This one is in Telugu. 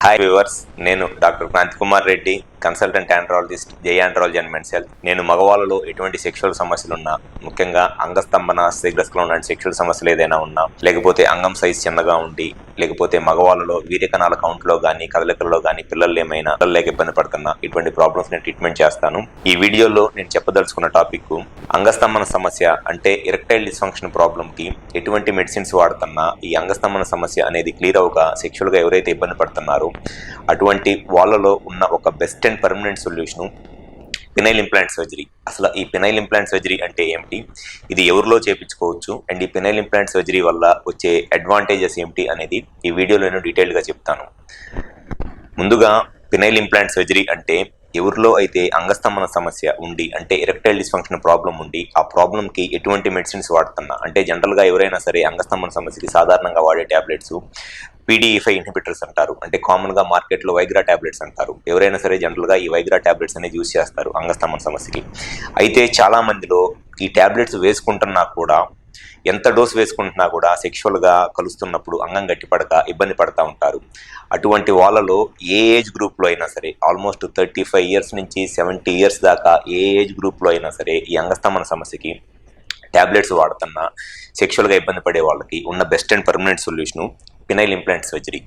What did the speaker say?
హాయ్ వ్యూవర్స్, నేను doctor Kranthi Kumar Reddy, consultant andrologist, Jai andrology and men's health. నేను మగవాళ్ళలో ఎటువంటి సెక్షువల్ సమస్యలు ఉన్నా, ముఖ్యంగా అంగస్తంభన, శీఘ్రస్ఖలనం లాంటి సెక్షువల్ సమస్యలు ఏదైనా ఉన్నా, లేకపోతే అంగం సైజ్ చిన్నగా ఉండి, లేకపోతే మగవాళ్ళలో వీర్యకణాల కౌంట్లో కానీ కదలికల్లో కానీ పిల్లలు ఏమైనా లేక ఇబ్బంది పడుతున్నా, ఇటువంటి ప్రాబ్లమ్స్ నేను ట్రీట్మెంట్ చేస్తాను. ఈ వీడియోలో నేను చెప్పదలుచుకున్న టాపిక్ అంగస్తంభన సమస్య అంటే ఎరెక్టైల్ డిస్ఫంక్షన్ ప్రాబ్లంకి ఎటువంటి మెడిసిన్స్ వాడుతున్నా ఈ అంగస్తంభన సమస్య అనేది క్లియర్ అవగా సెక్షువల్గా ఎవరైతే ఇబ్బంది పడుతున్నారో అటువంటి వాళ్ళలో ఉన్న ఒక best and permanent solution penile implant surgery. అసలు ఈ పినైల్ ఇంప్లాంట్ సర్జరీ అంటే ఏమిటి, ఇది ఎవరిలో చేయించుకోవచ్చు, అండ్ ఈ పినైల్ ఇంప్లాంట్ సర్జరీ వల్ల వచ్చే అడ్వాంటేజెస్ ఏమిటి అనేది ఈ వీడియోలో నేను డీటెయిల్గా చెప్తాను. ముందుగా పినైల్ ఇంప్లాంట్ సర్జరీ అంటే ఎవరిలో అయితే అంగస్తంభన సమస్య ఉండి, అంటే ఎరెక్టైల్ డిస్ఫంక్షన్ ప్రాబ్లం ఉండి, ఆ ప్రాబ్లంకి ఎటువంటి మెడిసిన్స్ వాడుతున్నా, అంటే జనరల్గా ఎవరైనా సరే అంగస్తంభన సమస్యకి సాధారణంగా వాడే ట్యాబ్లెట్స్ PDE5 ఇన్హిబిటర్స్ అంటారు, అంటే కామన్గా మార్కెట్లో వైగ్రా ట్యాబ్లెట్స్ అంటారు. ఎవరైనా సరే జనరల్గా ఈ వైగ్రా ట్యాబ్లెట్స్ అనేది యూజ్ చేస్తారు అంగస్తంభన సమస్యకి. అయితే చాలా మందిలో ఈ ట్యాబ్లెట్స్ వేసుకుంటున్నా కూడా, ఎంత డోస్ వేసుకుంటున్నా కూడా సెక్షువల్గా కలుస్తున్నప్పుడు అంగం గట్టిపడక ఇబ్బంది పడతా ఉంటారు. అటువంటి వాళ్ళలో ఏ ఏజ్ గ్రూప్లో అయినా సరే, ఆల్మోస్ట్ 35 ఇయర్స్ నుంచి 70 ఇయర్స్ దాకా ఏ ఏజ్ గ్రూప్లో అయినా సరే ఈ అంగస్తంభన సమస్యకి ట్యాబ్లెట్స్ వాడుతున్నా సెక్షువల్గా ఇబ్బంది పడే వాళ్ళకి ఉన్న best and permanent solution penile implant surgery.